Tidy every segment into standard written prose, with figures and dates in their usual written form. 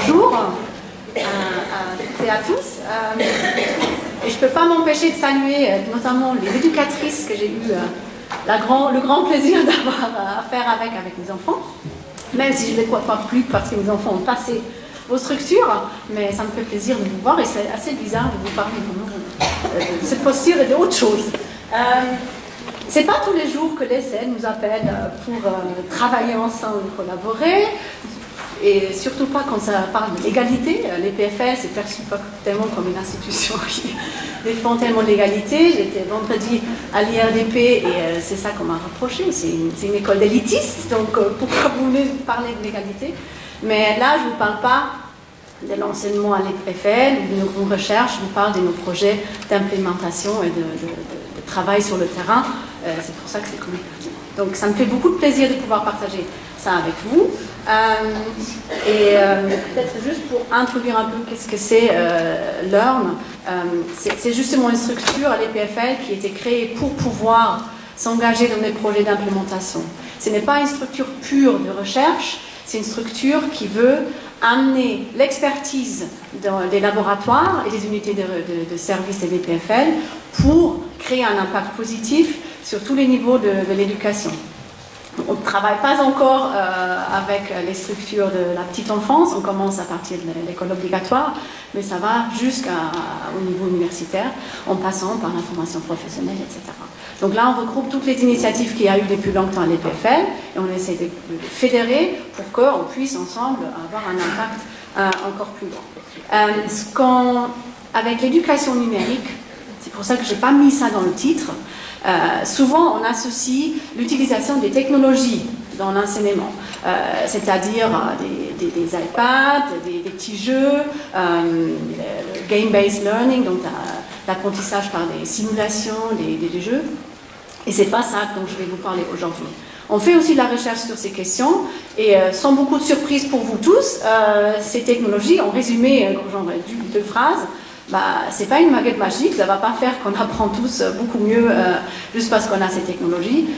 bonjour à toutes et à tous. Et je ne peux pas m'empêcher de saluer notamment les éducatrices que j'ai eu le grand plaisir d'avoir à faire avec mes enfants, même si je ne les crois pas plus parce que mes enfants ont passé vos structures, mais ça me fait plaisir de vous voir et c'est assez bizarre de vous parler de cette posture et d'autres choses. C'est pas tous les jours que l'ESN nous appelle pour travailler ensemble, collaborer, et surtout pas quand ça parle de l'égalité. L'EPFL, c'est perçu pas tellement comme une institution qui défend tellement l'égalité. J'étais vendredi à l'IRDP et c'est ça qu'on m'a reproché. C'est une école d'élitiste, donc pourquoi vous venez parler de l'égalité? Mais là, je ne vous parle pas de l'enseignement à l'EPFL ou de nos recherches, je vous parle de nos projets d'implémentation et de travail sur le terrain. C'est pour ça que c'est cool. Donc ça me fait beaucoup de plaisir de pouvoir partager ça avec vous. Et peut-être juste pour introduire un peu qu'est-ce que c'est Learn, c'est justement une structure à l'EPFL qui a été créée pour pouvoir s'engager dans des projets d'implémentation. Ce n'est pas une structure pure de recherche, c'est une structure qui veut amener l'expertise dans les laboratoires et les unités de service de l'EPFL pour créer un impact positif sur tous les niveaux de l'éducation. On ne travaille pas encore avec les structures de la petite enfance, on commence à partir de l'école obligatoire, mais ça va jusqu'au niveau universitaire, en passant par la formation professionnelle, etc. Donc là, on regroupe toutes les initiatives qu'il y a eu depuis longtemps à l'EPFL, et on essaie de fédérer pour qu'on puisse ensemble avoir un impact encore plus grand. Avec l'éducation numérique, c'est pour ça que je n'ai pas mis ça dans le titre, souvent on associe l'utilisation des technologies dans l'enseignement, c'est-à-dire des iPads, des petits jeux, game-based learning, donc l'apprentissage par des simulations, des jeux. Et c'est pas ça dont je vais vous parler aujourd'hui. On fait aussi de la recherche sur ces questions et sans beaucoup de surprise pour vous tous, ces technologies, en résumé, quand j'en ai deux phrases, c'est pas une baguette magique, ça va pas faire qu'on apprend tous beaucoup mieux juste parce qu'on a ces technologies.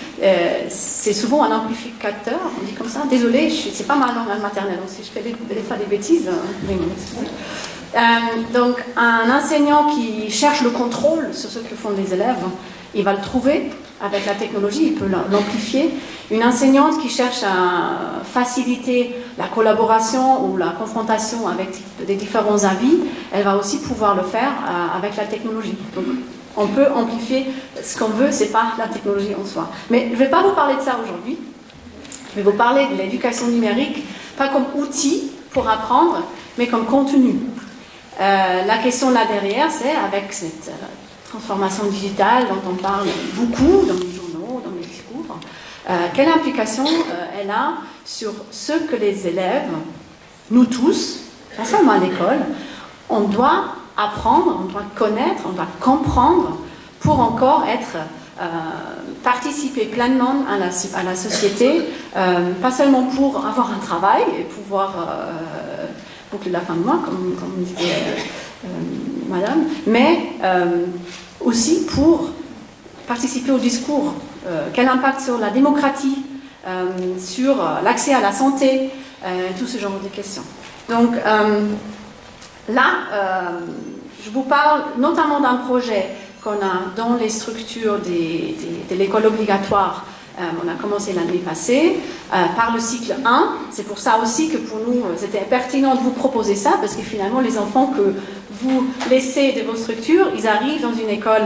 C'est souvent un amplificateur, on dit comme ça. Désolée, c'est pas ma langue maternelle, donc si je fais des fois des bêtises, donc un enseignant qui cherche le contrôle sur ce que font les élèves, il va le trouver avec la technologie, il peut l'amplifier. Une enseignante qui cherche à faciliter la collaboration ou la confrontation avec des différents avis, elle va aussi pouvoir le faire avec la technologie. Donc on peut amplifier ce qu'on veut, c'est pas la technologie en soi. Mais je ne vais pas vous parler de ça aujourd'hui. Je vais vous parler de l'éducation numérique, pas comme outil pour apprendre, mais comme contenu. La question là derrière, c'est avec cette transformation digitale dont on parle beaucoup dans les journaux, dans les discours, quelle implication elle a sur ce que les élèves, nous tous, pas seulement à l'école, on doit apprendre, on doit connaître, on doit comprendre pour encore participer pleinement à la société, pas seulement pour avoir un travail et pouvoir boucler la fin de mois, comme disait madame, mais aussi pour participer au discours. Quel impact sur la démocratie, sur l'accès à la santé, tout ce genre de questions. Donc là, je vous parle notamment d'un projet qu'on a dans les structures de l'école obligatoire. On a commencé l'année passée par le cycle 1. C'est pour ça aussi que pour nous, c'était pertinent de vous proposer ça, parce que finalement, les enfants que vous laissez de vos structures, ils arrivent dans une école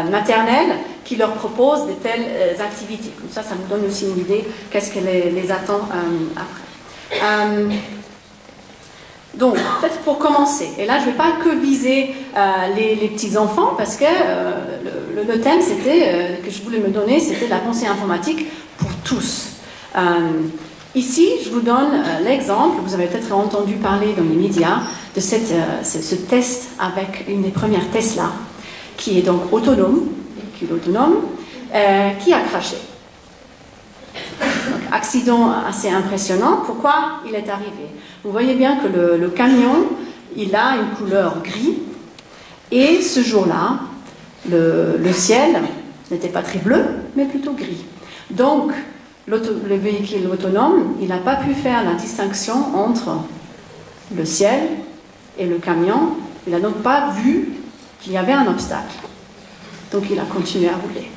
maternelle qui leur propose de telles activités. Comme ça nous donne aussi une idée qu'est-ce que les attend après. Donc, peut-être pour commencer, et là je ne vais pas que viser les petits-enfants, parce que le thème c'était, que je voulais me donner, c'était la pensée informatique pour tous. Ici, je vous donne l'exemple, vous avez peut-être entendu parler dans les médias, de ce test avec une des premières Tesla, qui est donc autonome, qui a craché. Donc, accident assez impressionnant. Pourquoi il est arrivé? Vous voyez bien que le camion, il a une couleur gris, et ce jour-là, le ciel n'était pas très bleu, mais plutôt gris. Donc, le véhicule autonome, il n'a pas pu faire la distinction entre le ciel et le camion. Il n'a donc pas vu qu'il y avait un obstacle. Donc il a continué à rouler.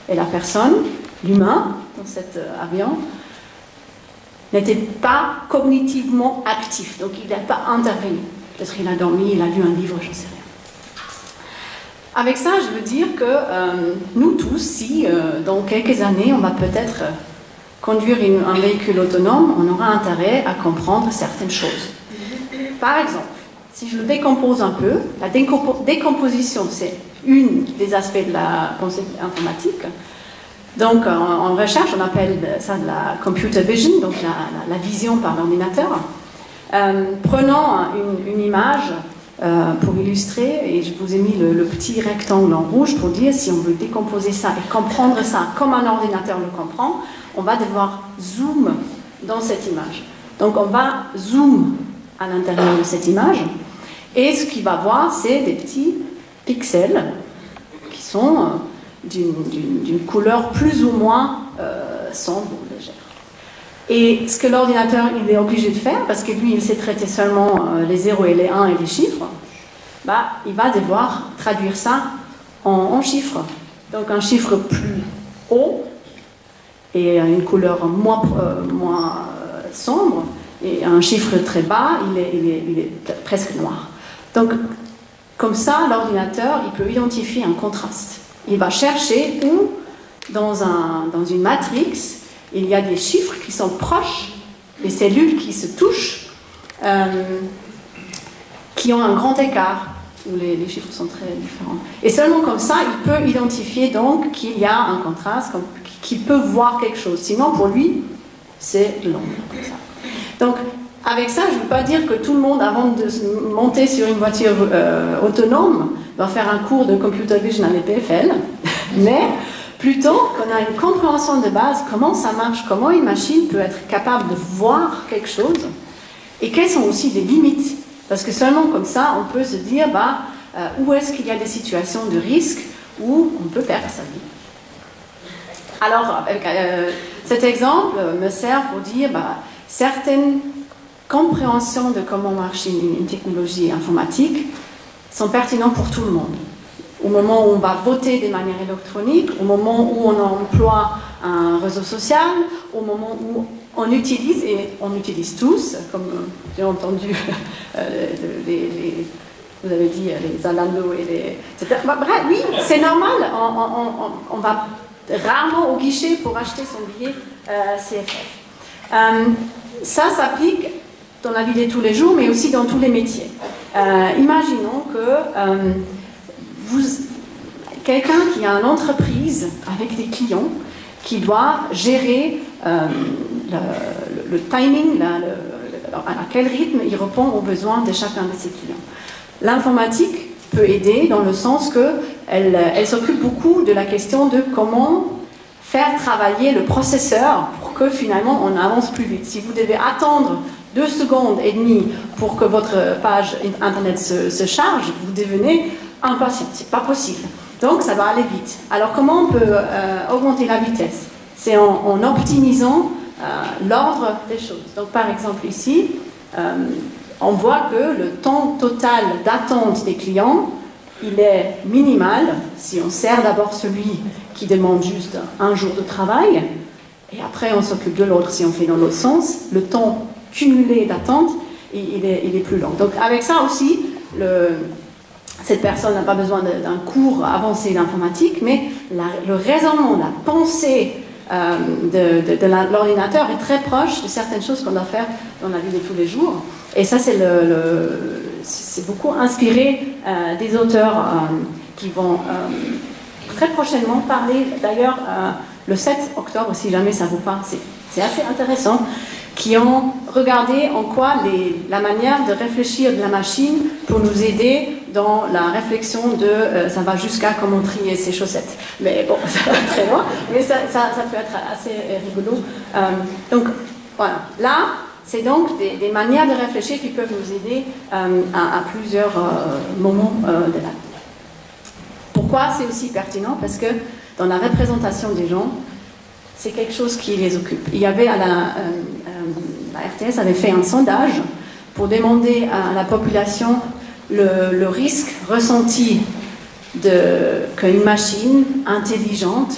Et la personne, l'humain, dans cet avion, n'était pas cognitivement actif. Donc il n'a pas intervenu. Peut-être qu'il a dormi, il a lu un livre, je ne sais rien. Avec ça, je veux dire que nous tous, si dans quelques années, on va peut-être conduire un véhicule autonome, on aura intérêt à comprendre certaines choses. Par exemple, si je le décompose un peu, la décomposition, c'est une des aspects de la pensée informatique. Donc, en recherche, on appelle ça de la computer vision, donc la vision par l'ordinateur. Prenons une image pour illustrer, et je vous ai mis le petit rectangle en rouge pour dire si on veut décomposer ça et comprendre ça comme un ordinateur le comprend, on va devoir zoom dans cette image. Donc, on va zoom à l'intérieur de cette image, et ce qu'il va voir, c'est des petits pixels qui sont d'une couleur plus ou moins sombre ou légère. Et ce que l'ordinateur il est obligé de faire, parce que lui il sait traiter seulement les 0 et les 1 et les chiffres, bah, il va devoir traduire ça en chiffres. Donc un chiffre plus haut et une couleur moins sombre, et un chiffre très bas, il est presque noir. Donc comme ça, l'ordinateur il peut identifier un contraste. Il va chercher où, dans une matrix, il y a des chiffres qui sont proches, des cellules qui se touchent, qui ont un grand écart, où les chiffres sont très différents. Et seulement comme ça, il peut identifier donc qu'il y a un contraste, qu'il peut voir quelque chose. Sinon, pour lui, c'est l'ombre. Donc, avec ça, je ne veux pas dire que tout le monde, avant de monter sur une voiture autonome, va faire un cours de computer vision à l'EPFL, mais plutôt qu'on a une compréhension de base, comment ça marche, comment une machine peut être capable de voir quelque chose, et quelles sont aussi les limites. Parce que seulement comme ça, on peut se dire, où est-ce qu'il y a des situations de risque où on peut perdre sa vie. Alors, cet exemple me sert pour dire, certaines compréhensions de comment marche une technologie informatique sont pertinentes pour tout le monde. Au moment où on va voter de manière électronique, au moment où on emploie un réseau social, au moment où on utilise, et on utilise tous, comme j'ai entendu, vous avez dit les Zalando et les... Bref, oui, c'est normal, on va rarement au guichet pour acheter son billet CFF. Ça s'applique dans la vie de tous les jours, mais aussi dans tous les métiers. Imaginons que quelqu'un qui a une entreprise avec des clients, qui doit gérer le timing, à quel rythme il répond aux besoins de chacun de ses clients. L'informatique peut aider dans le sens qu'elle s'occupe beaucoup de la question de comment faire travailler le processeur pour que finalement on avance plus vite. Si vous devez attendre 2 secondes et demie pour que votre page internet se charge, vous devenez impatient, c'est pas possible. Donc ça doit aller vite. Alors comment on peut augmenter la vitesse? C'est en optimisant l'ordre des choses. Donc par exemple ici, on voit que le temps total d'attente des clients, il est minimal si on sert d'abord celui qui demande juste un jour de travail, et après on s'occupe de l'autre si on fait dans l'autre sens. Le temps cumulé d'attente, il est plus long. Donc avec ça aussi, cette personne n'a pas besoin d'un cours avancé d'informatique, mais le raisonnement, la pensée de l'ordinateur est très proche de certaines choses qu'on doit faire dans la vie de tous les jours. Et ça, c'est beaucoup inspiré des auteurs qui vont très prochainement parler, d'ailleurs, le 7 octobre, si jamais ça vous parle, c'est assez intéressant, qui ont regardé en quoi la manière de réfléchir de la machine pour nous aider dans la réflexion ça va jusqu'à comment trier ses chaussettes. Mais bon, ça va très loin, mais ça peut être assez rigolo. Donc, voilà. Là, c'est donc des manières de réfléchir qui peuvent nous aider à plusieurs moments de la vie. Pourquoi c'est aussi pertinent? Parce que dans la représentation des gens, c'est quelque chose qui les occupe. Il y avait la RTS avait fait un sondage pour demander à la population le risque ressenti qu'une machine intelligente,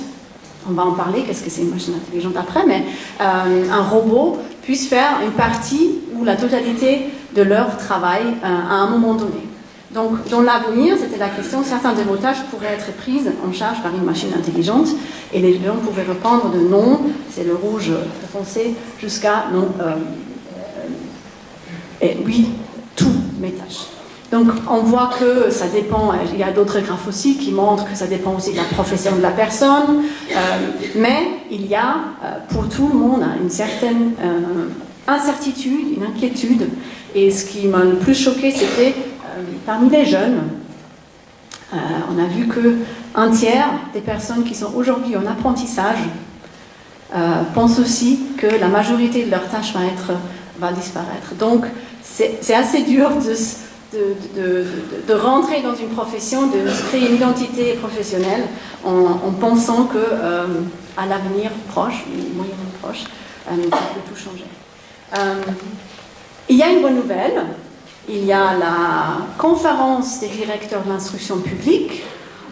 on va en parler, qu'est-ce que c'est une machine intelligente après, mais un robot puisse faire une partie ou la totalité de leur travail à un moment donné. Donc, dans l'avenir, c'était la question, certains des tâches pourraient être prises en charge par une machine intelligente, et les gens pouvaient répondre de non, c'est le rouge foncé, jusqu'à non, et oui, tous mes tâches. Donc, on voit que ça dépend, il y a d'autres graphes aussi qui montrent que ça dépend aussi de la profession de la personne, mais il y a pour tout le monde une certaine incertitude, une inquiétude, et ce qui m'a le plus choqué, c'était parmi les jeunes, on a vu qu'un tiers des personnes qui sont aujourd'hui en apprentissage pensent aussi que la majorité de leurs tâches va disparaître. Donc, c'est assez dur de rentrer dans une profession, de se créer une identité professionnelle en pensant qu'à l'avenir proche, moyennement proche, ça peut tout changer. Il y a une bonne nouvelle. Il y a la conférence des directeurs de l'instruction publique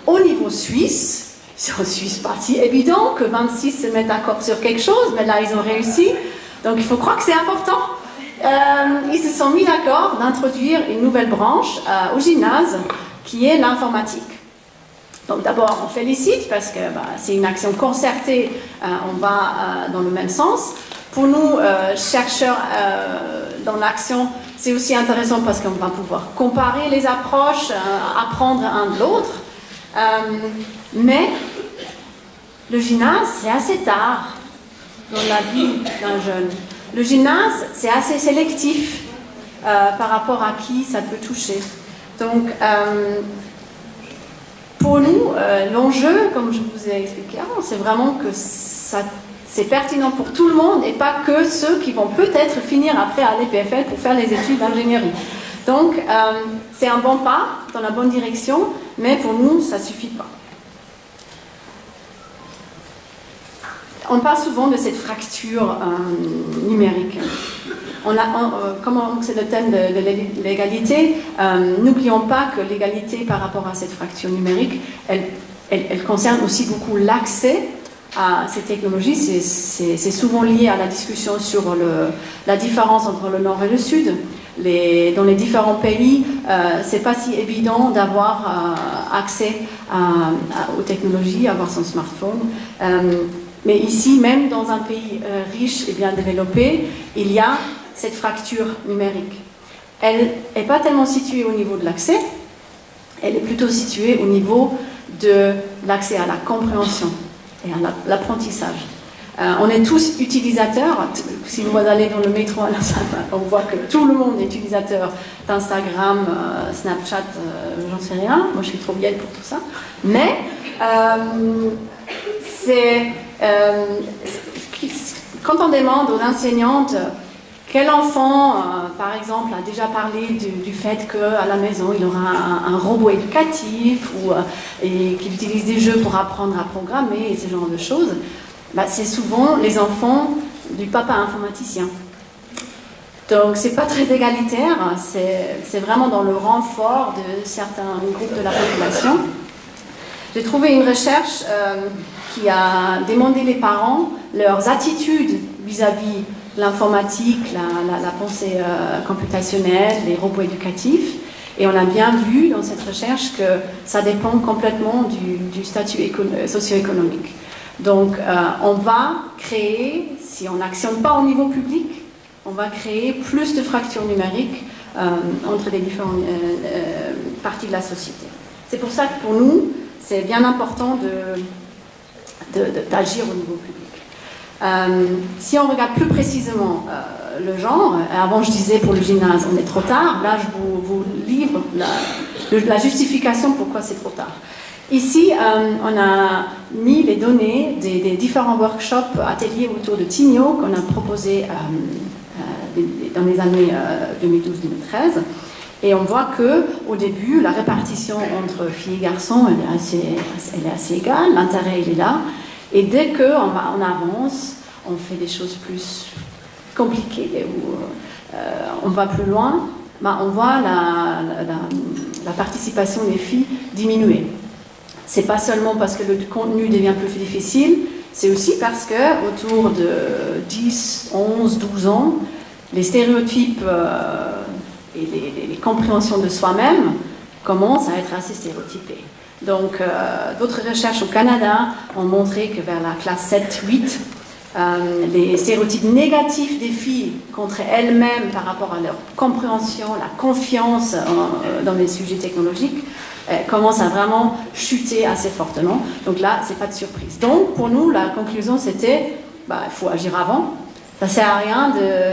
au niveau suisse. C'est en Suisse partie évident que 26 se mettent d'accord sur quelque chose, mais là ils ont réussi. Donc il faut croire que c'est important. Ils se sont mis d'accord d'introduire une nouvelle branche au gymnase qui est l'informatique. Donc d'abord on félicite parce que c'est une action concertée, on va dans le même sens. Pour nous, chercheurs dans l'action, c'est aussi intéressant parce qu'on va pouvoir comparer les approches, apprendre un de l'autre. Mais le gymnase, c'est assez tard dans la vie d'un jeune. Le gymnase, c'est assez sélectif par rapport à qui ça peut toucher. Donc, pour nous, l'enjeu, comme je vous ai expliqué avant, c'est vraiment que c'est pertinent pour tout le monde et pas que ceux qui vont peut-être finir après à l'EPFL pour faire les études d'ingénierie. Donc, c'est un bon pas dans la bonne direction, mais pour nous, ça ne suffit pas. On parle souvent de cette fracture numérique. Comme c'est le thème de l'égalité, n'oublions pas que l'égalité par rapport à cette fracture numérique, elle concerne aussi beaucoup l'accès à ces technologies. C'est souvent lié à la discussion sur la différence entre le nord et le sud. Dans les différents pays, c'est pas si évident d'avoir accès aux technologies, avoir son smartphone. Mais ici, même dans un pays riche et bien développé, il y a cette fracture numérique. Elle n'est pas tellement située au niveau de l'accès, elle est plutôt située au niveau de l'accès à la compréhension et à l'apprentissage. On est tous utilisateurs. Si vous allez dans le métro, on voit que tout le monde est utilisateur d'Instagram, Snapchat, j'en sais rien. Moi, je suis trop vieille pour tout ça. Mais quand on demande aux enseignantes quel enfant, par exemple, a déjà parlé du fait qu'à la maison, il aura un robot éducatif et qu'il utilise des jeux pour apprendre à programmer et ce genre de choses, c'est souvent les enfants du papa informaticien. Donc, c'est pas très égalitaire, c'est vraiment dans le renfort de certains groupes de la population. J'ai trouvé une recherche qui a demandé les parents leurs attitudes vis-à-vis de l'informatique, la pensée computationnelle, les robots éducatifs. Et on a bien vu dans cette recherche que ça dépend complètement du statut socio-économique. Donc, on va créer, si on n'actionne pas au niveau public, on va créer plus de fractures numériques entre les différentes parties de la société. C'est pour ça que pour nous, c'est bien important d'agir au niveau public. Si on regarde plus précisément le genre, avant je disais pour le gymnase, on est trop tard, là je vous livre la justification pourquoi c'est trop tard. Ici, on a mis les données des différents workshops, ateliers autour de Tigno qu'on a proposés dans les années 2012-2013. Et on voit qu'au début, la répartition entre filles et garçons, elle est assez égale, l'intérêt il est là. Et dès qu'on avance, on fait des choses plus compliquées, où on va plus loin, on voit la participation des filles diminuer. C'est pas seulement parce que le contenu devient plus difficile, c'est aussi parce que autour de 10, 11, 12 ans, les stéréotypes et les compréhensions de soi-même commencent à être assez stéréotypées. Donc, d'autres recherches au Canada ont montré que vers la classe 7, 8, les stéréotypes négatifs des filles contre elles-mêmes par rapport à leur compréhension, la confiance dans les sujets technologiques, commencent à vraiment chuter assez fortement. Donc là, c'est pas de surprise. Donc, pour nous, la conclusion, c'était, il faut agir avant. Ça ne sert à rien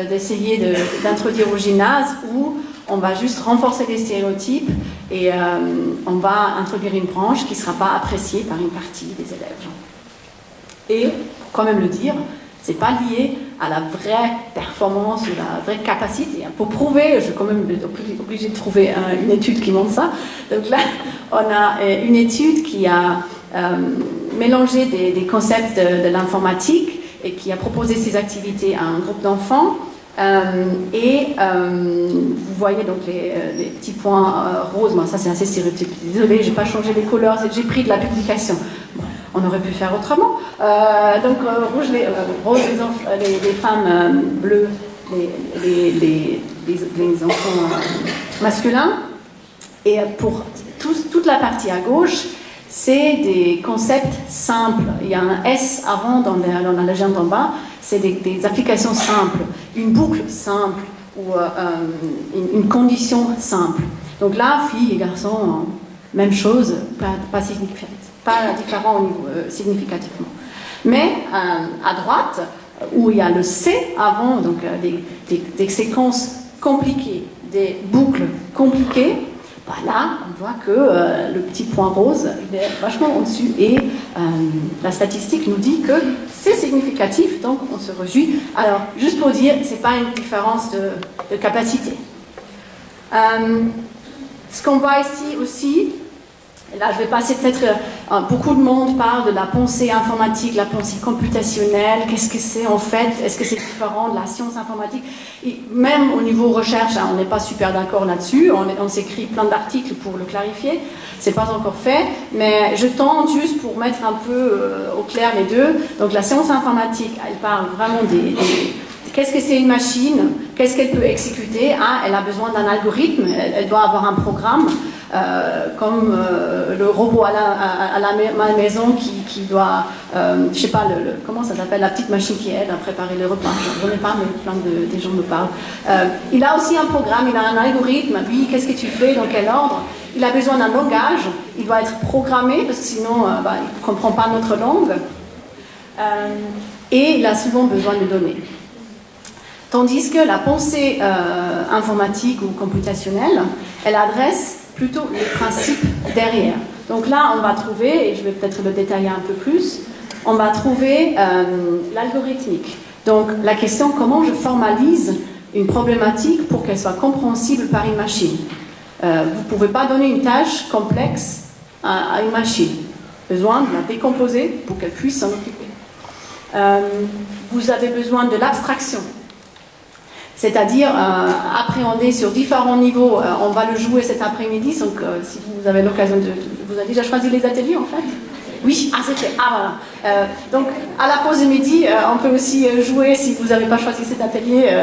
d'essayer d'introduire au gymnase où on va juste renforcer les stéréotypes et on va introduire une branche qui ne sera pas appréciée par une partie des élèves. Et, quand même le dire, ce n'est pas lié à la vraie performance ou la vraie capacité. Pour prouver, je suis quand même obligée de trouver une étude qui montre ça. Donc là, on a une étude qui a mélangé des concepts de l'informatique et qui a proposé ces activités à un groupe d'enfants. Vous voyez donc les petits points roses. Moi, ça c'est assez stéréotypé. Désolée, j'ai pas changé les couleurs, j'ai pris de la publication. Bon, on aurait pu faire autrement. Rouge, rose, les femmes bleues, les enfants masculins. Et pour toute la partie à gauche, c'est des concepts simples. Il y a un S avant dans la légende en bas. C'est des applications simples, une boucle simple ou une condition simple. Donc là, filles et garçons, même chose, pas différent significativement. Mais à droite, où il y a le C avant, donc des séquences compliquées, des boucles compliquées, là, on voit que le petit point rose, il est vachement au-dessus et la statistique nous dit que c'est significatif, donc on se réjouit. Alors, juste pour dire, ce n'est pas une différence de capacité. Ce qu'on voit ici aussi, et là je vais passer peut-être, beaucoup de monde parle de la pensée informatique, la pensée computationnelle, qu'est-ce que c'est en fait, est-ce que c'est différent de la science informatique? Et même au niveau recherche, on n'est pas super d'accord là-dessus, on s'écrit plein d'articles pour le clarifier, c'est pas encore fait, mais je tente juste pour mettre un peu au clair les deux. Donc la science informatique, elle parle vraiment qu'est-ce que c'est une machine, qu'est-ce qu'elle peut exécuter, elle a besoin d'un algorithme, elle doit avoir un programme, comme le robot à la maison qui doit, je sais pas, comment ça s'appelle, la petite machine qui aide à préparer le repas. Je ne sais pas, mais des gens me parlent. Il a aussi un programme, il a un algorithme, lui, qu'est-ce que tu fais, dans quel ordre? Il a besoin d'un langage, il doit être programmé, parce que sinon, il ne comprend pas notre langue. Et il a souvent besoin de données. Tandis que la pensée informatique ou computationnelle, elle adresse plutôt les principes derrière. Donc là, on va trouver, et je vais peut-être le détailler un peu plus, on va trouver l'algorithmique. Donc la question, comment je formalise une problématique pour qu'elle soit compréhensible par une machine. Vous ne pouvez pas donner une tâche complexe à une machine. Besoin de la décomposer pour qu'elle puisse s'en occuper. Vous avez besoin de l'abstraction. C'est-à-dire appréhender sur différents niveaux. On va le jouer cet après-midi, donc si vous avez l'occasion de... Vous avez déjà choisi les ateliers en fait? Oui, c'était... voilà. Donc à la pause de midi, on peut aussi jouer, si vous n'avez pas choisi cet atelier,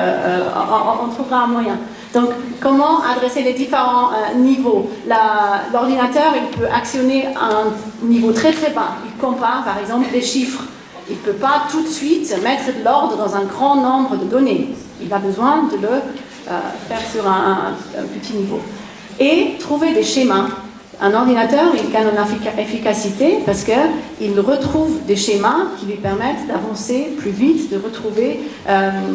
on trouvera un moyen. Donc comment adresser les différents niveaux? L'ordinateur, il peut actionner un niveau très très bas. Il compare par exemple les chiffres. Il ne peut pas tout de suite mettre de l'ordre dans un grand nombre de données. Il a besoin de le faire sur un petit niveau. Et trouver des schémas. Un ordinateur, il gagne en efficacité parce qu'il retrouve des schémas qui lui permettent d'avancer plus vite, de retrouver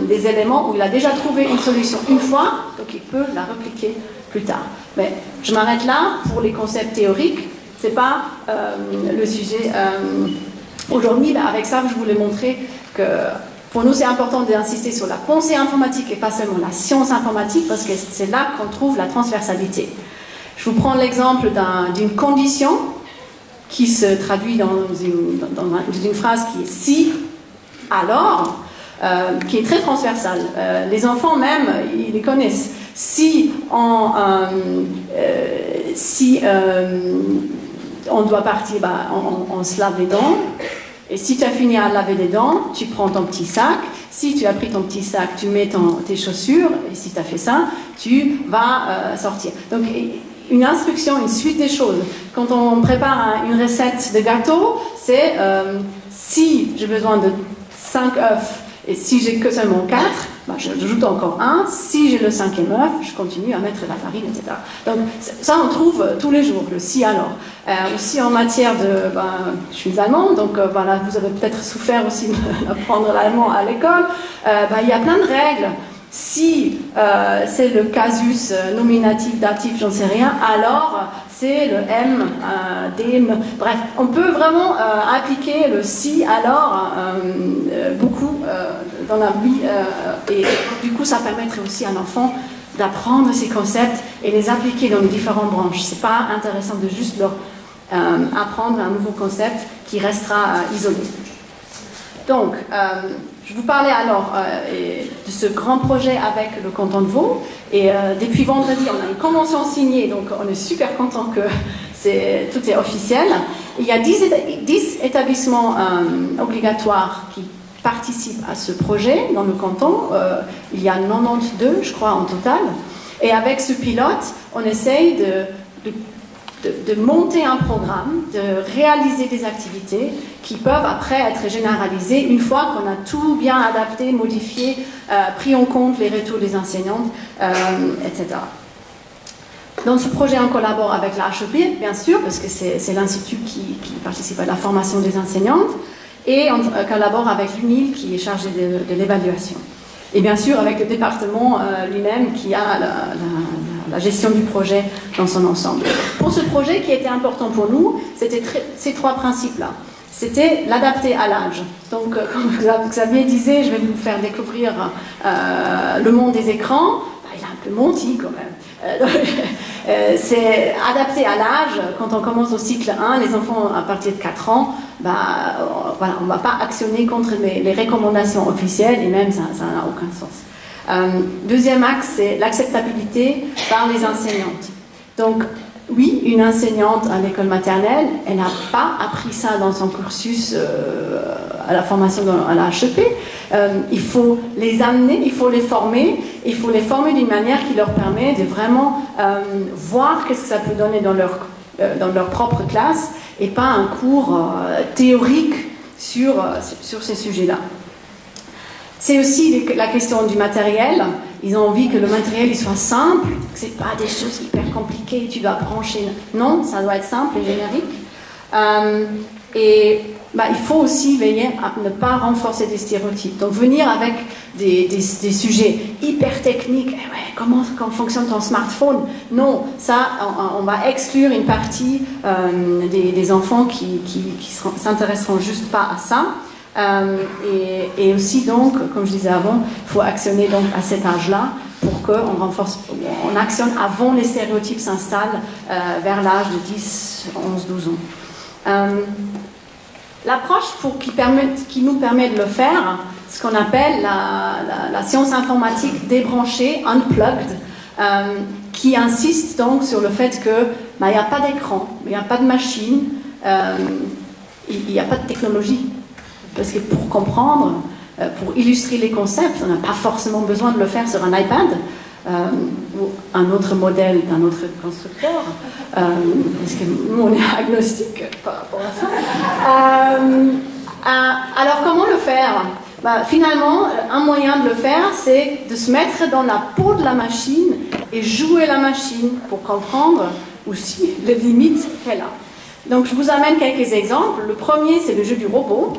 des éléments où il a déjà trouvé une solution une fois, donc il peut la répliquer plus tard. Mais je m'arrête là pour les concepts théoriques. Ce n'est pas le sujet... Aujourd'hui, avec ça, je voulais montrer que pour nous, c'est important d'insister sur la pensée informatique et pas seulement la science informatique, parce que c'est là qu'on trouve la transversalité. Je vous prends l'exemple d'une condition qui se traduit dans une phrase qui est « si, alors ». qui est très transversal. Les enfants même, ils les connaissent. Si on doit partir, on se lave les dents. Et si tu as fini à laver les dents, tu prends ton petit sac. Si tu as pris ton petit sac, tu mets tes chaussures. Et si tu as fait ça, tu vas sortir. Donc, une instruction, une suite des choses. Quand on prépare une recette de gâteau, c'est si j'ai besoin de 5 œufs et si j'ai que seulement 4, j'ajoute encore un. Si j'ai le 5e œuf, je continue à mettre la farine, etc. Donc ça, on trouve tous les jours, le si alors. Aussi en matière de... je suis allemande, donc voilà, vous avez peut-être souffert aussi d'apprendre l'allemand à l'école. Il y a plein de règles. Si c'est le casus nominatif, datif, j'en sais rien, alors c'est le M, dem. Bref, on peut vraiment appliquer le si, alors beaucoup dans la vie. Et du coup, ça permettrait aussi à l'enfant d'apprendre ces concepts et les appliquer dans les différentes branches. C'est pas intéressant de juste leur apprendre un nouveau concept qui restera isolé. Donc, je vous parlais alors de ce grand projet avec le canton de Vaud. Et depuis vendredi, on a une convention signée, donc on est super content que tout est officiel. Il y a 10 établissements obligatoires qui participent à ce projet dans le canton. Il y a 92, je crois, en total. Et avec ce pilote, on essaye de monter un programme, de réaliser des activités qui peuvent après être généralisées une fois qu'on a tout bien adapté, modifié, pris en compte les retours des enseignantes, etc. Dans ce projet, on collabore avec la HEP, bien sûr, parce que c'est l'institut qui participe à la formation des enseignantes, et on collabore avec l'UNIL qui est chargé de l'évaluation. Et bien sûr, avec le département lui-même qui a la gestion du projet dans son ensemble. Pour ce projet qui était important pour nous, c'était ces 3 principes-là. C'était l'adapter à l'âge. Donc, comme Xavier disait, je vais vous faire découvrir le monde des écrans. Il est un peu menti quand même. C'est adapté à l'âge. Quand on commence au cycle 1, les enfants à partir de 4 ans, voilà, on ne va pas actionner contre les recommandations officielles et même ça n'a aucun sens. Deuxième axe, c'est l'acceptabilité par les enseignantes. Donc, oui, une enseignante à l'école maternelle, elle n'a pas appris ça dans son cursus à la formation à la HEP. Il faut les amener, il faut les former d'une manière qui leur permet de vraiment voir qu'est-ce que ça peut donner dans leur propre classe et pas un cours théorique sur ces sujets-là. C'est aussi la question du matériel. Ils ont envie que le matériel il soit simple, que ce n'est pas des choses hyper compliquées, tu dois brancher. Non, ça doit être simple et générique. Il faut aussi veiller à ne pas renforcer des stéréotypes. Donc venir avec des sujets hyper techniques, comment fonctionne ton smartphone? Non, ça, on va exclure une partie des enfants qui s'intéresseront juste pas à ça. Et aussi donc, comme je disais avant, il faut actionner donc à cet âge-là pour qu'on actionne avant les stéréotypes s'installent vers l'âge de 10, 11, 12 ans. L'approche qui nous permet de le faire, ce qu'on appelle la science informatique débranchée, unplugged, qui insiste donc sur le fait que il n'y a pas d'écran, il n'y a pas de machine, il n'y a pas de technologie. Parce que pour comprendre, pour illustrer les concepts, on n'a pas forcément besoin de le faire sur un iPad ou un autre modèle d'un autre constructeur, parce que nous, on est agnostique par rapport à ça. Alors, comment le faire? Finalement, un moyen de le faire, c'est de se mettre dans la peau de la machine et jouer la machine pour comprendre aussi les limites qu'elle a. Donc, je vous amène quelques exemples. Le premier, c'est le jeu du robot.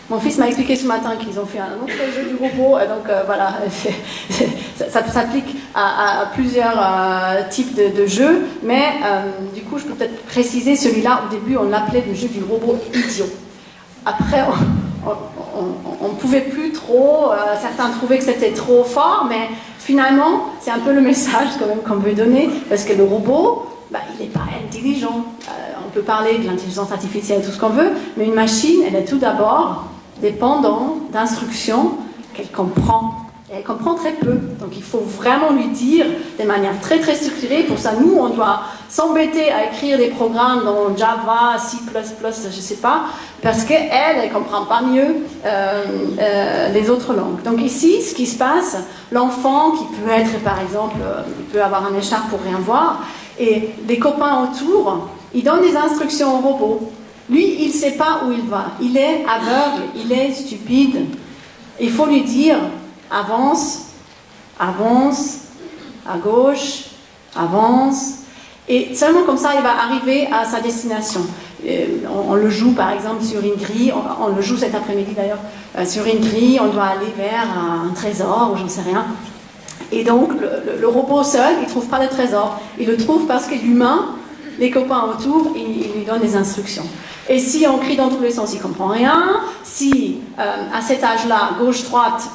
Mon fils m'a expliqué ce matin qu'ils ont fait un autre jeu du robot, donc voilà, ça s'applique à plusieurs types de jeux, mais du coup je peux peut-être préciser, celui-là au début on l'appelait le jeu du robot idiot. Après on ne pouvait plus trop, certains trouvaient que c'était trop fort, mais finalement c'est un peu le message quand même qu'on veut donner, parce que le robot, il n'est pas intelligent. On peut parler de l'intelligence artificielle, tout ce qu'on veut, mais une machine, elle est tout d'abord dépendant d'instructions qu'elle comprend. Et elle comprend très peu. Donc il faut vraiment lui dire de manière très très structurée. Pour ça, nous, on doit s'embêter à écrire des programmes dans Java, C++, je ne sais pas, parce qu'elle ne comprend pas mieux les autres langues. Donc ici, ce qui se passe, l'enfant qui peut être, par exemple, il peut avoir un écharpe pour rien voir, et les copains autour, ils donnent des instructions au robot. Lui, il ne sait pas où il va. Il est aveugle, il est stupide. Il faut lui dire... avance, avance, à gauche, avance. Et seulement comme ça, il va arriver à sa destination. On le joue par exemple sur une grille, on le joue cet après-midi d'ailleurs, sur une grille, on doit aller vers un trésor ou j'en sais rien. Et donc le robot seul, il ne trouve pas le trésor. Il le trouve parce que l'humain, les copains autour, ils lui donnent des instructions. Et si on crie dans tous les sens, il ne comprend rien. Si à cet âge-là, gauche-droite,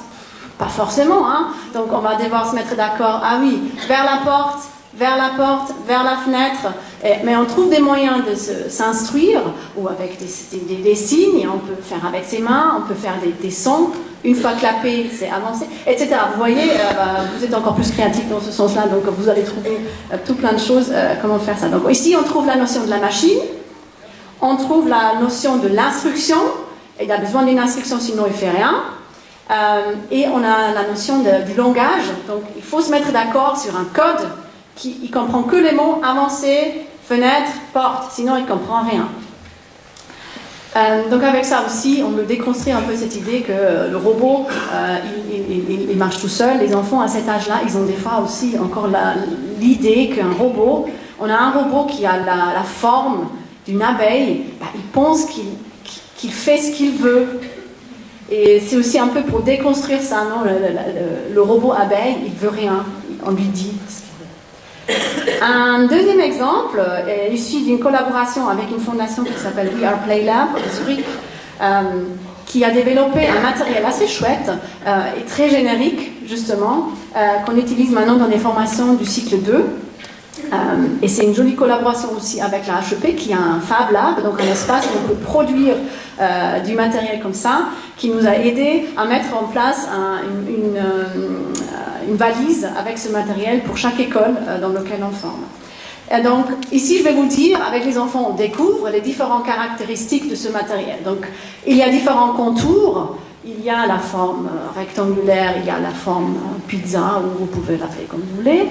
pas forcément, hein. Donc on va devoir se mettre d'accord, ah oui, vers la porte, vers la fenêtre, mais on trouve des moyens de s'instruire, ou avec des signes, on peut faire avec ses mains, on peut faire des sons, une fois clapé, c'est avancé, etc. Vous voyez, vous êtes encore plus créatif dans ce sens-là, donc vous allez trouver tout plein de choses, comment faire ça. Donc ici on trouve la notion de la machine, on trouve la notion de l'instruction, il a besoin d'une instruction sinon il ne fait rien. Et on a la notion du langage, donc il faut se mettre d'accord sur un code qui ne comprend que les mots avancer, fenêtre, porte, sinon il ne comprend rien. Donc avec ça aussi, on peut déconstruire un peu cette idée que le robot, il marche tout seul. Les enfants à cet âge-là, ils ont des fois aussi encore l'idée qu'un robot, on a un robot qui a la forme d'une abeille, il pense qu'il fait ce qu'il veut. Et c'est aussi un peu pour déconstruire ça, non? Le robot abeille, il ne veut rien, on lui dit ce qu'il veut. Un deuxième exemple est issu d'une collaboration avec une fondation qui s'appelle We Are Play Lab de Zurich, qui a développé un matériel assez chouette et très générique, justement, qu'on utilise maintenant dans les formations du cycle 2. Et c'est une jolie collaboration aussi avec la HEP qui a un Fab Lab, donc un espace où on peut produire du matériel comme ça, qui nous a aidé à mettre en place une valise avec ce matériel pour chaque école dans laquelle on forme. Et donc ici je vais vous dire, avec les enfants on découvre les différentes caractéristiques de ce matériel. Donc il y a différents contours, il y a la forme rectangulaire, il y a la forme pizza, ou vous pouvez l'appeler comme vous voulez.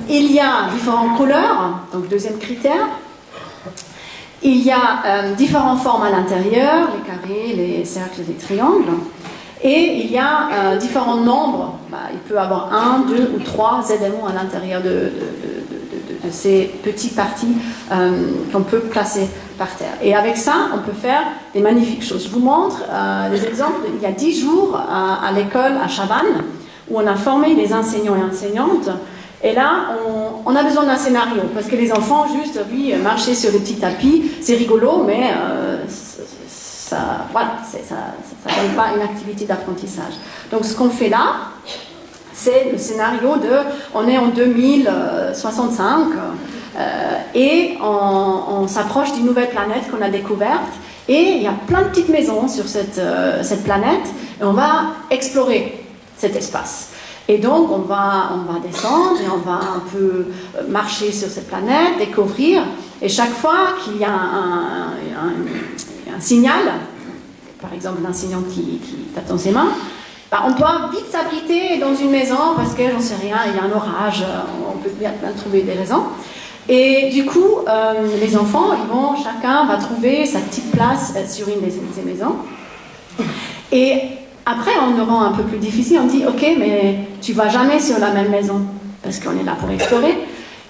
Il y a différentes couleurs, donc deuxième critère. Il y a différentes formes à l'intérieur, les carrés, les cercles, les triangles. Et il y a différents nombres. Il peut y avoir 1, 2 ou 3 éléments à l'intérieur de ces petites parties qu'on peut placer par terre. Et avec ça, on peut faire des magnifiques choses. Je vous montre des exemples. Il y a 10 jours à l'école à Chabannes, où on a formé les enseignants et enseignantes. Et là, on a besoin d'un scénario, parce que les enfants, juste, oui, marcher sur le petit tapis, c'est rigolo, mais ça donne pas une activité d'apprentissage. Donc, ce qu'on fait là, c'est le scénario on est en 2065, et on s'approche d'une nouvelle planète qu'on a découverte, et il y a plein de petites maisons sur cette planète, et on va explorer cet espace. Et donc, on va descendre et on va un peu marcher sur cette planète, découvrir. Et chaque fois qu'il y a un signal, par exemple l'enseignant qui tape dans ses mains, on doit vite s'abriter dans une maison parce que, j'en sais rien, il y a un orage, on peut bien trouver des raisons. Et du coup, les enfants, chacun va trouver sa petite place sur une de ces maisons. Et après, on le rend un peu plus difficile, on dit, ok, mais tu vas jamais sur la même maison, parce qu'on est là pour explorer.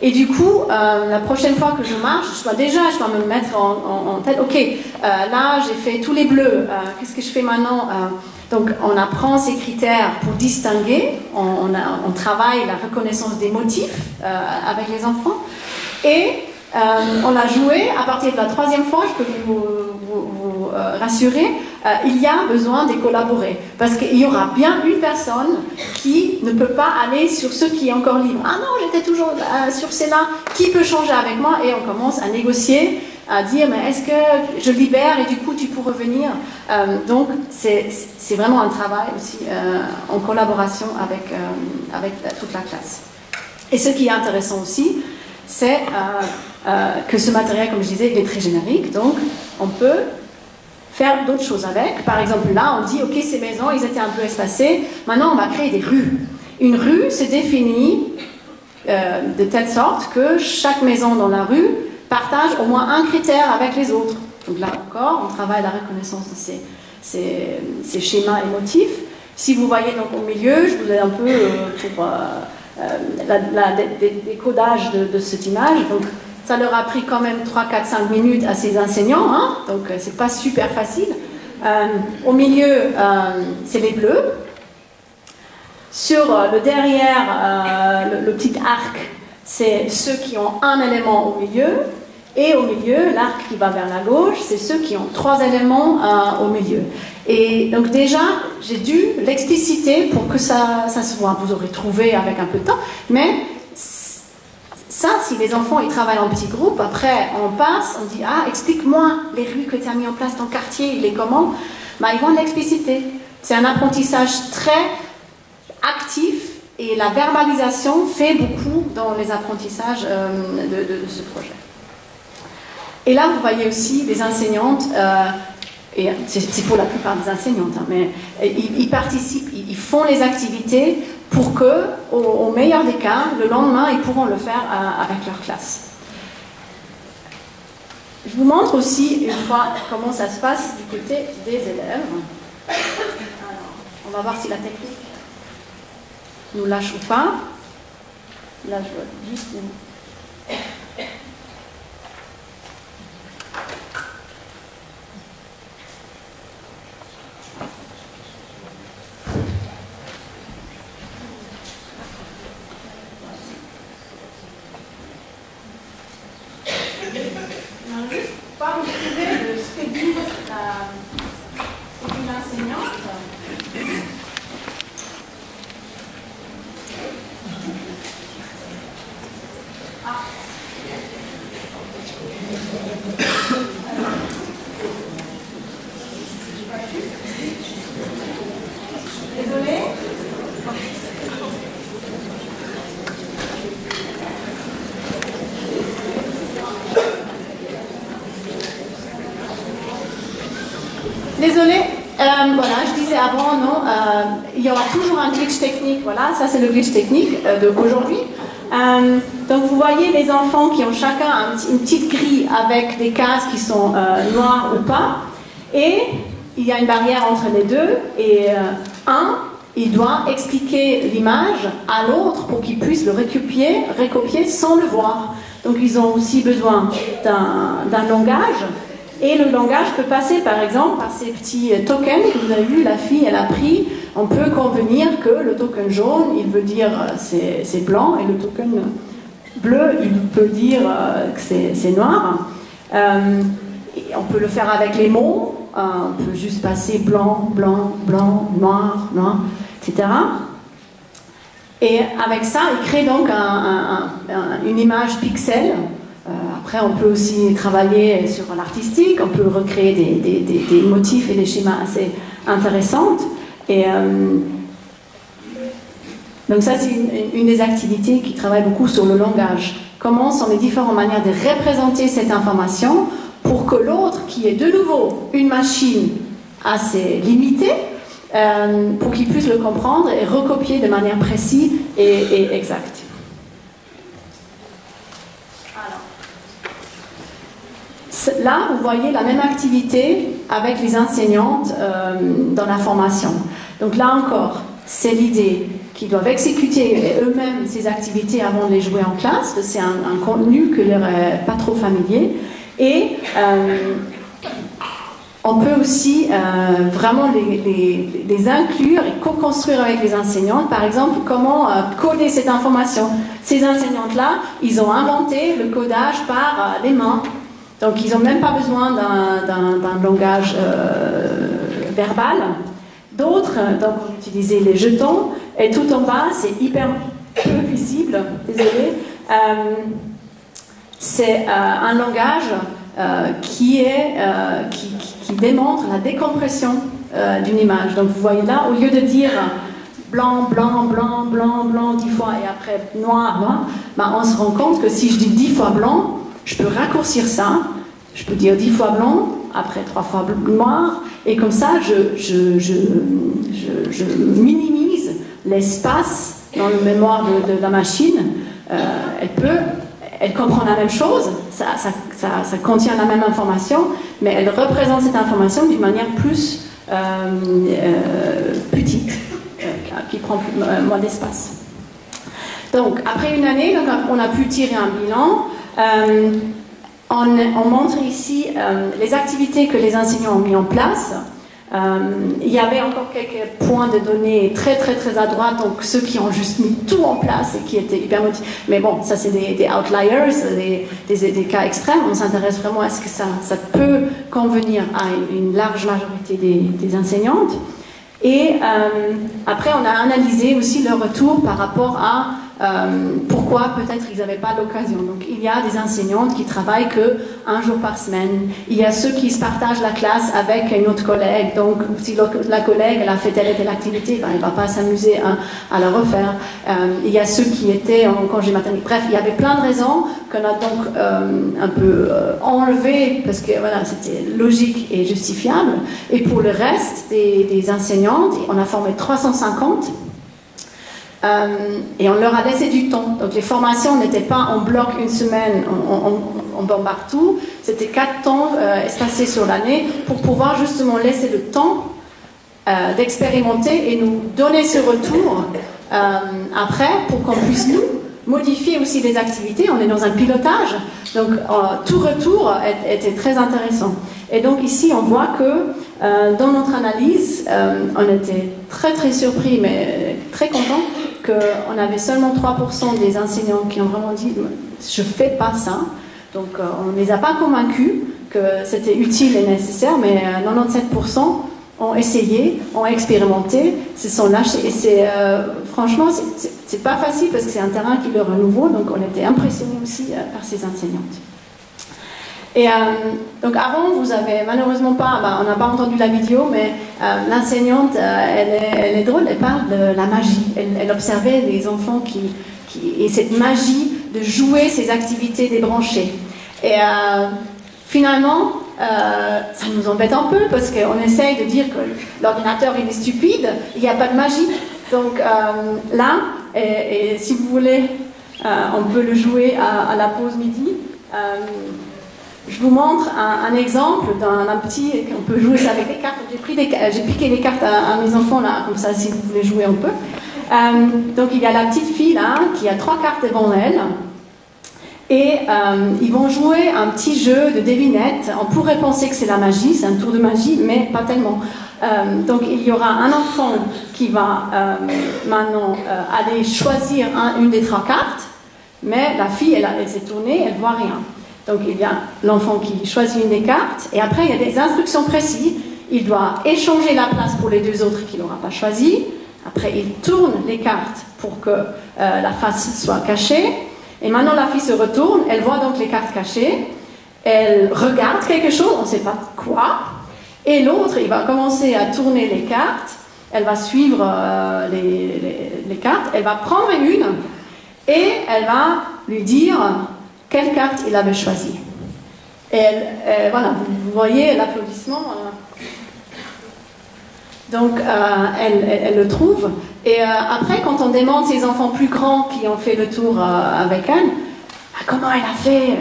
Et du coup, la prochaine fois que je marche, je dois me mettre en tête, ok, là j'ai fait tous les bleus, qu'est-ce que je fais maintenant? Donc on apprend ces critères pour distinguer, on travaille la reconnaissance des motifs avec les enfants, et on a joué, à partir de la 3e fois, je peux vous rassurer, il y a besoin de collaborer. Parce qu'il y aura bien une personne qui ne peut pas aller sur ce qui est encore libre. Ah non, j'étais toujours sur celle-là, qui peut changer avec moi? Et on commence à négocier à dire mais est-ce que je libère et du coup tu peux revenir. Donc c'est vraiment un travail aussi en collaboration avec toute la classe. Et ce qui est intéressant aussi, c'est que ce matériel, comme je disais, il est très générique, donc on peut faire d'autres choses avec. Par exemple, là, on dit, ok, ces maisons, ils étaient un peu espacées, maintenant on va créer des rues. Une rue se définit de telle sorte que chaque maison dans la rue partage au moins un critère avec les autres. Donc là encore, on travaille la reconnaissance de ces schémas émotifs. Si vous voyez donc au milieu, je vous ai un peu pour le décodage de cette image. Donc, ça leur a pris quand même 3, 4, 5 minutes à ces enseignants, hein, donc c'est pas super facile. Au milieu, c'est les bleus. Sur le derrière, le petit arc, c'est ceux qui ont un élément au milieu. Et au milieu, l'arc qui va vers la gauche, c'est ceux qui ont 3 éléments au milieu. Et donc déjà, j'ai dû l'expliciter pour que ça se voit. Vous aurez trouvé avec un peu de temps. Mais ça, si les enfants ils travaillent en petits groupes, après on passe, on dit « Ah, explique-moi les rues que tu as mis en place dans le quartier, il est comment ?» Ils vont l'expliciter. C'est un apprentissage très actif et la verbalisation fait beaucoup dans les apprentissages de ce projet. Et là, vous voyez aussi les enseignantes, et c'est pour la plupart des enseignantes, hein, mais ils participent, ils font les activités pour que, au meilleur des cas, le lendemain, ils pourront le faire avec leur classe. Je vous montre aussi une fois comment ça se passe du côté des élèves. Alors, on va voir si la technique nous lâche ou pas. Là, je vois juste une... Pas vous trouver ce que dit l'enseignante. Désolée. Désolée, voilà, je disais avant, non, il y aura toujours un glitch technique, voilà, ça c'est le glitch technique d'aujourd'hui. Donc vous voyez les enfants qui ont chacun une petite grille avec des cases qui sont noires ou pas, et il y a une barrière entre les deux, et il doit expliquer l'image à l'autre pour qu'il puisse le recopier sans le voir. Donc ils ont aussi besoin d'un langage. Et le langage peut passer par exemple par ces petits tokens que vous avez vu, la fille elle a pris. On peut convenir que le token jaune, il veut dire c'est blanc, et le token bleu, il peut dire que c'est noir. On peut le faire avec les mots, on peut juste passer blanc, blanc, blanc, noir, noir, etc. Et avec ça, il crée donc une image pixel. Après, on peut aussi travailler sur l'artistique, on peut recréer des motifs et des schémas assez intéressants. Et donc ça, c'est une des activités qui travaille beaucoup sur le langage. Comment sont les différentes manières de représenter cette information pour que l'autre, qui est de nouveau une machine assez limitée, pour qu'il puisse le comprendre et recopier de manière précise et exacte. Là, vous voyez la même activité avec les enseignantes dans la formation. Donc là encore, c'est l'idée qu'ils doivent exécuter eux-mêmes ces activités avant de les jouer en classe. C'est un contenu qui leur est pas trop familier. Et on peut aussi vraiment les inclure et co-construire avec les enseignantes. Par exemple, comment coder cette information. Ces enseignantes-là, ils ont inventé le codage par les mains. Donc, ils n'ont même pas besoin d'un langage verbal. D'autres, donc, on utilisait les jetons, et tout en bas, c'est hyper peu visible, désolé. C'est un langage qui démontre la décompression d'une image. Donc vous voyez là, au lieu de dire blanc, blanc, blanc, blanc, blanc 10 fois et après noir, noir, ben on se rend compte que si je dis 10 fois blanc, je peux raccourcir ça, je peux dire 10 fois blanc, après 3 fois noir, et comme ça je minimise l'espace dans le mémoire de la machine. Elle comprend la même chose, ça contient la même information, mais elle représente cette information d'une manière plus petite, qui prend moins d'espace. Donc, après une année, donc, on a pu tirer un bilan. On montre ici les activités que les enseignants ont mis en place. Il y avait encore quelques points de données très à droite, donc ceux qui ont juste mis tout en place et qui étaient hyper motivés. Mais bon, ça c'est des outliers, des cas extrêmes. On s'intéresse vraiment à ce que ça peut convenir à une large majorité des enseignantes. Et après, on a analysé aussi leur retour par rapport à pourquoi peut-être ils n'avaient pas l'occasion. Donc il y a des enseignantes qui travaillent qu'un jour par semaine. Il y a ceux qui se partagent la classe avec une autre collègue. Donc si la collègue elle a fait telle et telle activité, ben, elle ne va pas s'amuser à la refaire. Il y a ceux qui étaient en congé maternité. Bref, il y avait plein de raisons qu'on a donc un peu enlevé parce que voilà, c'était logique et justifiable. Et pour le reste des enseignantes, on a formé 350. Et on leur a laissé du temps. Donc les formations n'étaient pas en bloc une semaine, on bombarde tout. C'était 4 temps espacés sur l'année pour pouvoir justement laisser le temps d'expérimenter et nous donner ce retour après pour qu'on puisse nous modifier aussi les activités. On est dans un pilotage, donc tout retour était très intéressant. Et donc ici on voit que dans notre analyse, on était très surpris mais très contents qu'on avait seulement 3% des enseignants qui ont vraiment dit « je ne fais pas ça ». Donc on ne les a pas convaincus que c'était utile et nécessaire, mais 97% ont essayé, ont expérimenté, se sont lâchés. Et franchement, c'est pas facile parce que c'est un terrain qui leur est nouveau, donc on était impressionnés aussi par ces enseignantes. Et donc avant, vous avez malheureusement pas, on n'a pas entendu la vidéo, mais l'enseignante, elle est drôle, elle parle de la magie. Elle observait les enfants et cette magie de jouer ces activités débranchées. Et finalement, ça nous embête un peu parce qu'on essaye de dire que l'ordinateur il est stupide, il n'y a pas de magie. Donc là, et si vous voulez, on peut le jouer à la pause midi. Je vous montre un exemple d'un petit, on peut jouer ça avec des cartes. J'ai piqué les cartes à mes enfants là, comme ça si vous voulez jouer un peu. Donc il y a la petite fille là qui a 3 cartes devant elle et ils vont jouer un petit jeu de devinette. On pourrait penser que c'est la magie, c'est un tour de magie, mais pas tellement. Donc il y aura un enfant qui va maintenant aller choisir une des 3 cartes, mais la fille elle s'est tournée, elle voit rien. Donc il y a l'enfant qui choisit une des cartes et après il y a des instructions précises. Il doit échanger la place pour les 2 autres qu'il n'aura pas choisi. Après il tourne les cartes pour que la face soit cachée. Et maintenant la fille se retourne, elle voit donc les cartes cachées. Elle regarde quelque chose, on ne sait pas quoi. Et l'autre il va commencer à tourner les cartes. Elle va suivre les cartes. Elle va prendre une et elle va lui dire quelle carte il avait choisi. Et voilà, vous voyez l'applaudissement. Donc, elle le trouve. Et après, quand on demande ces enfants plus grands qui ont fait le tour avec elle, comment elle a fait?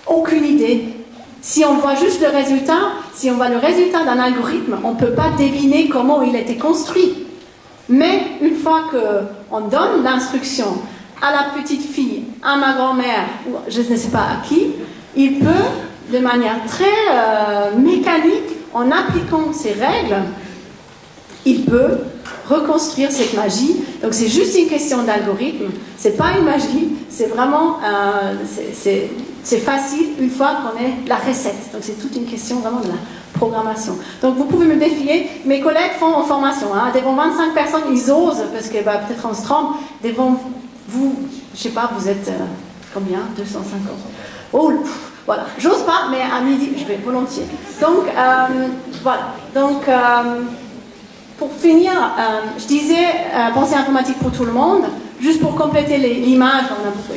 Aucune idée. Si on voit juste le résultat, si on voit le résultat d'un algorithme, on ne peut pas deviner comment il a été construit. Mais une fois qu'on donne l'instruction à la petite fille, à ma grand-mère, ou je ne sais pas à qui, il peut, de manière très mécanique, en appliquant ces règles, il peut reconstruire cette magie. Donc c'est juste une question d'algorithme, c'est pas une magie, c'est vraiment, c'est facile une fois qu'on ait la recette. Donc c'est toute une question vraiment de la programmation. Donc vous pouvez me défier, mes collègues font en formation, devant 25 personnes, ils osent, parce que peut-être on se trompe, devant vous, je sais pas, vous êtes combien? 250. Oh, Voilà, j'ose pas, mais à midi, je vais volontiers. Donc, voilà. Donc, pour finir, je disais pensée informatique pour tout le monde. Juste pour compléter l'image,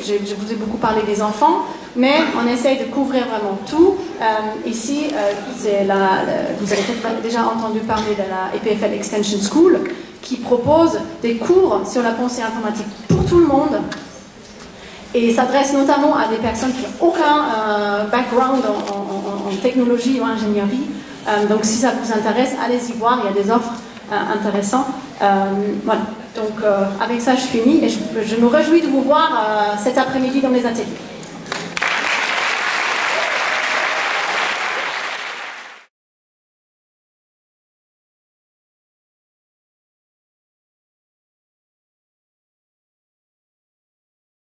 je vous ai beaucoup parlé des enfants, mais on essaye de couvrir vraiment tout. Ici, vous avez peut-être déjà entendu parler de la EPFL Extension School, qui propose des cours sur la pensée informatique pour tout le monde, et s'adresse notamment à des personnes qui n'ont aucun background en technologie ou ingénierie. Donc si ça vous intéresse, allez-y voir, il y a des offres intéressantes. Voilà. Donc avec ça je finis et je me réjouis de vous voir cet après-midi dans les ateliers.